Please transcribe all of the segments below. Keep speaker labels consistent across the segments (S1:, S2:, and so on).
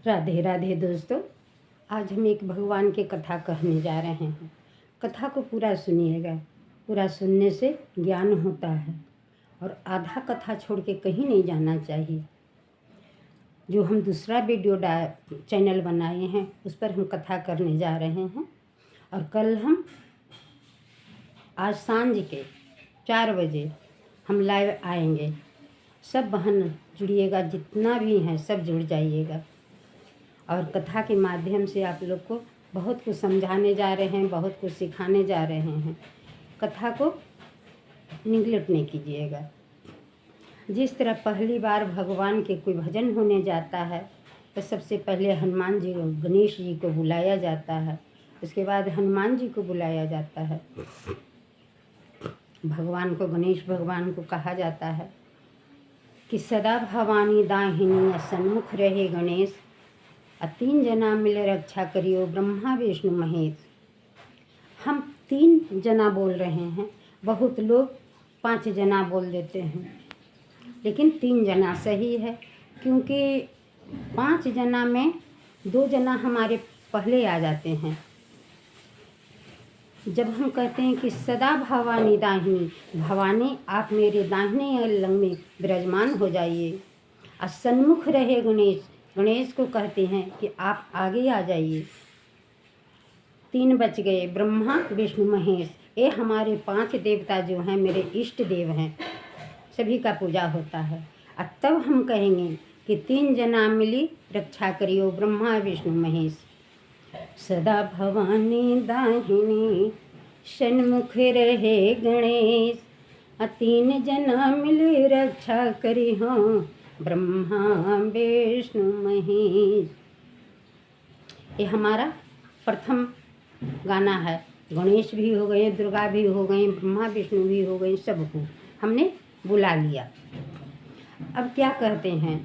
S1: राधे राधे दोस्तों। आज हम एक भगवान की कथा कहने जा रहे हैं। कथा को पूरा सुनिएगा। पूरा सुनने से ज्ञान होता है और आधा कथा छोड़ के कहीं नहीं जाना चाहिए। जो हम दूसरा वीडियो चैनल बनाए हैं उस पर हम कथा करने जा रहे हैं और कल हम आज सांझ के 4 बजे हम लाइव आएंगे। सब बहन जुड़िएगा, जितना भी हैं सब जुड़ जाइएगा और कथा के माध्यम से आप लोग को बहुत कुछ समझाने जा रहे हैं, बहुत कुछ सिखाने जा रहे हैं। कथा को निगलेक्ट नहीं कीजिएगा। जिस तरह पहली बार भगवान के कोई भजन होने जाता है तो सबसे पहले हनुमान जी को, गणेश जी को बुलाया जाता है, उसके बाद हनुमान जी को बुलाया जाता है। भगवान को, गणेश भगवान को कहा जाता है कि सदा भवानी दाहिनी सन्मुख रहे गणेश, 3 जना मिल रक्षा करियो ब्रह्मा विष्णु महेश। हम 3 जना बोल रहे हैं, बहुत लोग 5 जना बोल देते हैं, लेकिन 3 जना सही है क्योंकि 5 जना में 2 जना हमारे पहले आ जाते हैं। जब हम कहते हैं कि सदा भवानी दाहिनी, भवानी आप मेरे दाहिने अलंग में विराजमान हो जाइए, और सन्मुख रहे गणेश, गणेश को कहते हैं कि आप आगे आ जाइए। 3 बच गए, ब्रह्मा विष्णु महेश। ये हमारे 5 देवता जो हैं मेरे इष्ट देव हैं, सभी का पूजा होता है। और तब हम कहेंगे कि 3 जना मिली रक्षा करियो ब्रह्मा विष्णु महेश। सदा भवानी दाहिनी सन्मुख रहे गणेश, 3 जना मिली रक्षा करी हो ब्रह्मा विष्णु महेश। ये हमारा प्रथम गाना है। गणेश भी हो गए, दुर्गा भी हो गई, ब्रह्मा विष्णु भी हो गए, सबको हमने बुला लिया। अब क्या कहते हैं,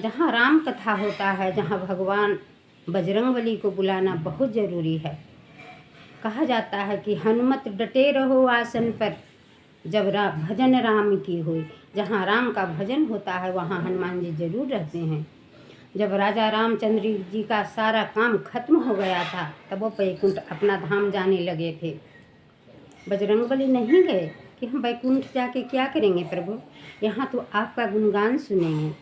S1: जहाँ राम कथा होता है, जहाँ भगवान बजरंगबली को बुलाना बहुत ज़रूरी है। कहा जाता है कि हनुमत डटे रहो आसन पर, जब भजन राम की हो। जहाँ राम का भजन होता है वहाँ हनुमान जी जरूर रहते हैं। जब राजा रामचंद्र जी का सारा काम खत्म हो गया था तब वो बैकुंठ अपना धाम जाने लगे थे। बजरंगबली नहीं गए कि हम बैकुंठ जाके क्या करेंगे प्रभु, यहाँ तो आपका गुणगान सुनेंगे।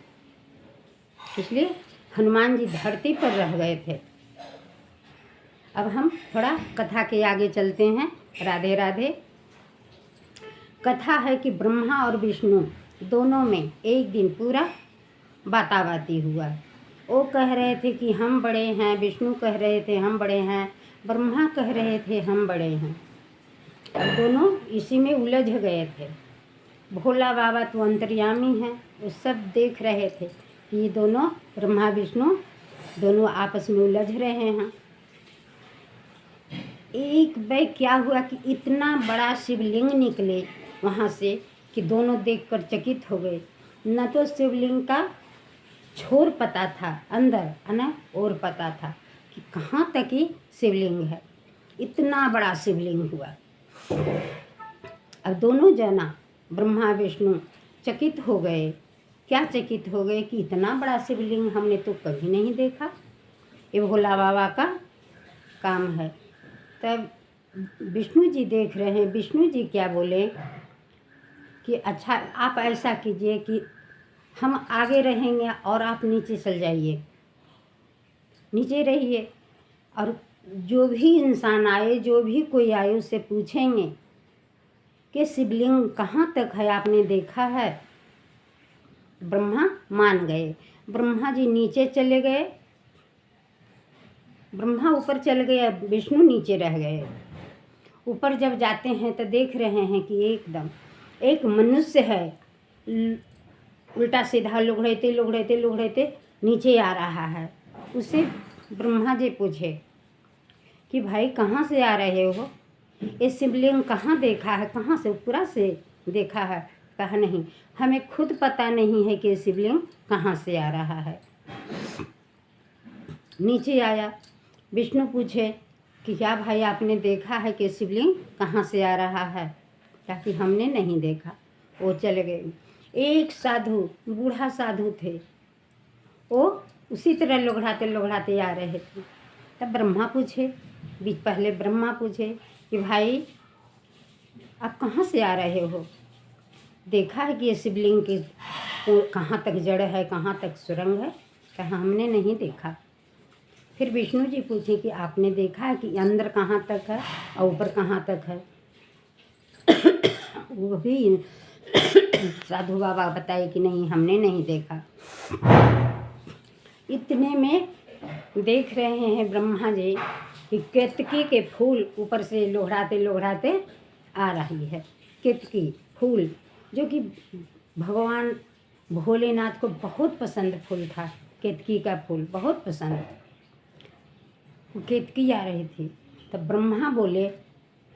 S1: इसलिए हनुमान जी धरती पर रह गए थे। अब हम थोड़ा कथा के आगे चलते हैं। राधे राधे। कथा है कि ब्रह्मा और विष्णु दोनों में एक दिन पूरा बाताबाती हुआ। वो कह रहे थे कि हम बड़े हैं, विष्णु कह रहे थे हम बड़े हैं, ब्रह्मा कह रहे थे हम बड़े हैं। अब दोनों इसी में उलझ गए थे। भोला बाबा तो अंतर्यामी हैं, वो सब देख रहे थे कि ये दोनों ब्रह्मा विष्णु दोनों आपस में उलझ रहे हैं। एक बार क्या हुआ कि इतना बड़ा शिवलिंग निकले वहाँ से कि दोनों देखकर चकित हो गए। न तो शिवलिंग का छोर पता था अंदर, न और पता था कि कहाँ तक ही शिवलिंग है। इतना बड़ा शिवलिंग हुआ। अब दोनों जना ब्रह्मा विष्णु चकित हो गए। क्या चकित हो गए कि इतना बड़ा शिवलिंग हमने तो कभी नहीं देखा। ये भोला बाबा का काम है। तब विष्णु जी देख रहे हैं। विष्णु जी क्या बोले कि अच्छा आप ऐसा कीजिए कि हम आगे रहेंगे और आप नीचे चल जाइए, नीचे रहिए, और जो भी इंसान आए, जो भी कोई आए, उससे पूछेंगे कि शिवलिंग कहाँ तक है, आपने देखा है। ब्रह्मा मान गए। ब्रह्मा जी नीचे चले गए, ब्रह्मा ऊपर चल गए, विष्णु नीचे रह गए। ऊपर जब जाते हैं तो देख रहे हैं कि एकदम एक मनुष्य है, उल्टा सीधा लुढ़कते नीचे आ रहा है। उससे ब्रह्मा जी पूछे कि भाई कहाँ से आ रहे हो, ये शिवलिंग कहाँ देखा है, कहाँ से, पूरा से देखा है। कहा नहीं, हमें खुद पता नहीं है कि शिवलिंग कहाँ से आ रहा है। नीचे आया। विष्णु पूछे कि क्या भाई आपने देखा है कि शिवलिंग कहाँ से आ रहा है, ताकि हमने नहीं देखा। वो चले गए। एक साधु, बूढ़ा साधु थे, वो उसी तरह लोढ़ाते लोढ़ाते आ रहे थे। तब ब्रह्मा पूछे, पहले ब्रह्मा पूछे कि भाई आप कहाँ से आ रहे हो? देखा है कि ये शिवलिंग की कहाँ तक जड़ है, कहाँ तक सुरंग है? कहा हमने नहीं देखा। फिर विष्णु जी पूछे कि आपने देखा है कि अंदर कहाँ तक है और ऊपर कहाँ तक है? वो भी साधु बाबा बताए कि नहीं, हमने नहीं देखा। इतने में देख रहे हैं ब्रह्मा जी कि केतकी के फूल ऊपर से लोढ़ाते लोढ़ाते आ रही है। केतकी फूल जो कि भगवान भोलेनाथ को बहुत पसंद फूल था। केतकी का फूल बहुत पसंद। वो केतकी आ रही थी। तब ब्रह्मा बोले,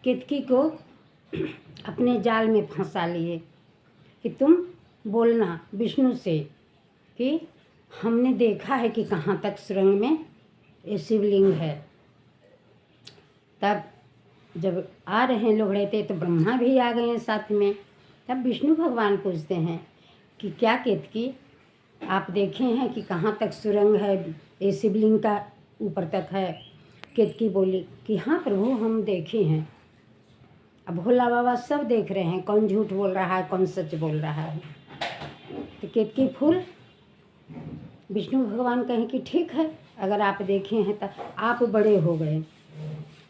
S1: केतकी को अपने जाल में फंसा लिए कि तुम बोलना विष्णु से कि हमने देखा है कि कहाँ तक सुरंग में ये शिवलिंग है। तब जब आ रहे हैं लोढ़ते तो ब्रह्मा भी आ गए हैं साथ में। तब विष्णु भगवान पूछते हैं कि क्या केतकी आप देखे हैं कि कहाँ तक सुरंग है, ये शिवलिंग का ऊपर तक है? केतकी बोली कि हाँ प्रभु, हम देखे हैं। अब भोला बाबा सब देख रहे हैं, कौन झूठ बोल रहा है, कौन सच बोल रहा है। तो केतकी फूल विष्णु भगवान कहें कि ठीक है, अगर आप देखे हैं तो आप बड़े हो गए,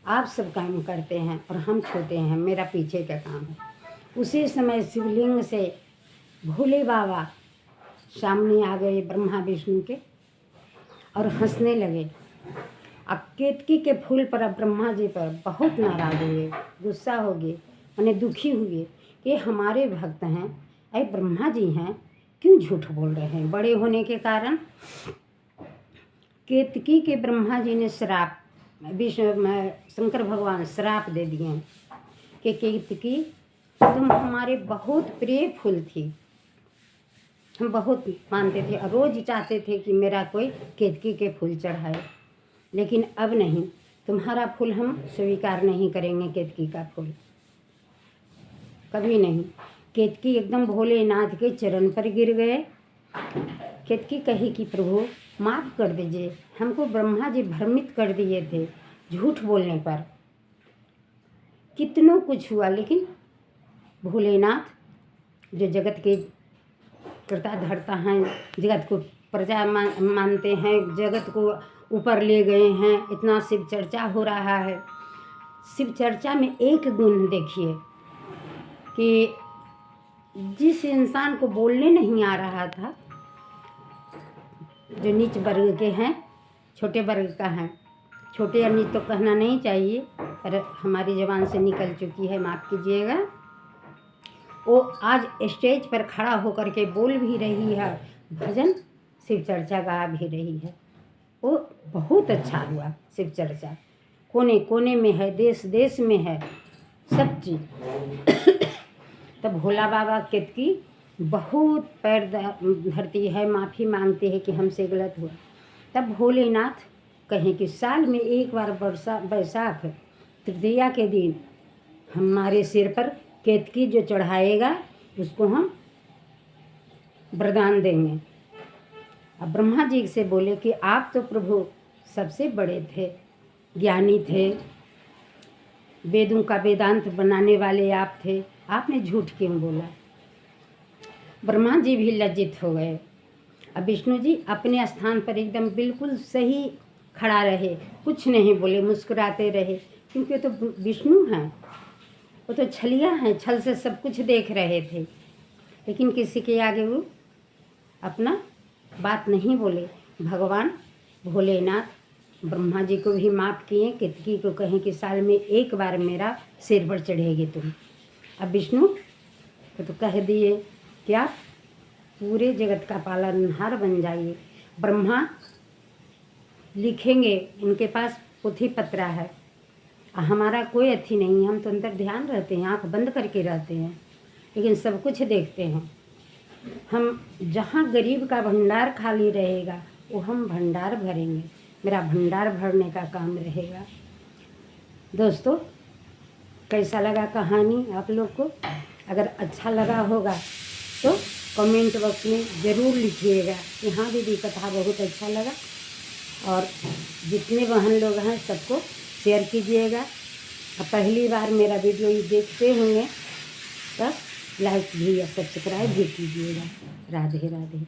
S1: आप सब काम करते हैं और हम छोटे हैं, मेरा पीछे का काम है। उसी समय शिवलिंग से भोले बाबा सामने आ गए ब्रह्मा विष्णु के और हंसने लगे। अब केतकी के फूल पर अब ब्रह्मा जी पर बहुत नाराज हुए, गुस्सा हो गए, उन्हें दुखी हुए कि हमारे भक्त हैं, अरे ब्रह्मा जी हैं, क्यों झूठ बोल रहे हैं? बड़े होने के कारण केतकी के ब्रह्मा जी ने श्राप, शंकर भगवान श्राप दे दिए कि केतकी तुम हमारे बहुत प्रिय फूल थी, हम बहुत मानते थे और रोज चाहते थे कि मेरा कोई केतकी के फूल चढ़ाए, लेकिन अब नहीं, तुम्हारा फूल हम स्वीकार नहीं करेंगे, केतकी का फूल कभी नहीं। केतकी एकदम भोलेनाथ के चरण पर गिर गए। केतकी कही कि प्रभु माफ़ कर दीजिए, हमको ब्रह्मा जी भ्रमित कर दिए थे झूठ बोलने पर। कितनों कुछ हुआ, लेकिन भोलेनाथ जो जगत के कर्ता धर्ता हैं, जगत को प्रजा मानते हैं, जगत को ऊपर ले गए हैं, इतना शिव चर्चा हो रहा है। शिव चर्चा में एक गुण देखिए कि जिस इंसान को बोलने नहीं आ रहा था, जो नीच वर्ग के हैं, छोटे वर्ग का है, छोटे या नीच तो कहना नहीं चाहिए पर हमारी ज़बान से निकल चुकी है, माफ़ कीजिएगा, वो आज स्टेज पर खड़ा होकर के बोल भी रही है, भजन शिव चर्चा गा भी रही है। वो बहुत अच्छा हुआ। शिव चर्चा कोने कोने में है, देश देश में है, सब चीज़। तब भोला बाबा केतकी बहुत पैर धरती है, माफ़ी मांगते हैं कि हमसे गलत हुआ। तब भोलेनाथ कहें कि साल में एक बार बैसाख तृतीया के दिन हमारे सिर पर केतकी जो चढ़ाएगा उसको हम वरदान देंगे। अब ब्रह्मा जी से बोले कि आप तो प्रभु सबसे बड़े थे, ज्ञानी थे, वेदों का वेदांत बनाने वाले आप थे, आपने झूठ क्यों बोला? ब्रह्मा जी भी लज्जित हो गए। अब विष्णु जी अपने स्थान पर एकदम बिल्कुल सही खड़ा रहे, कुछ नहीं बोले, मुस्कुराते रहे, क्योंकि वो तो विष्णु हैं, वो तो छलिया हैं, छल से सब कुछ देख रहे थे, लेकिन किसी के आगे वो अपना बात नहीं बोले। भगवान भोलेनाथ ब्रह्मा जी को भी माफ़ किए, केतकी को कहें कि साल में एक बार मेरा सिर पर चढ़ेगी तुम। अब विष्णु को तो कह दिए कि आप पूरे जगत का पालनहार बन जाइए। ब्रह्मा लिखेंगे, उनके पास पोथी पत्रा है, हमारा कोई अथी नहीं है, हम तो अंदर ध्यान रहते हैं, आँख बंद करके रहते हैं, लेकिन सब कुछ देखते हैं। हम जहाँ गरीब का भंडार खाली रहेगा वो हम भंडार भरेंगे, मेरा भंडार भरने का काम रहेगा। दोस्तों, कैसा लगा कहानी आप लोग को? अगर अच्छा लगा होगा तो कमेंट बॉक्स में ज़रूर लिखिएगा कि हाँ दीदी कथा बहुत अच्छा लगा। और जितने बहन लोग हैं सबको शेयर कीजिएगा। और पहली बार मेरा वीडियो ये देखते होंगे तब लाइक भी या सब्सक्राइब भी कीजिएगा। राधे राधे।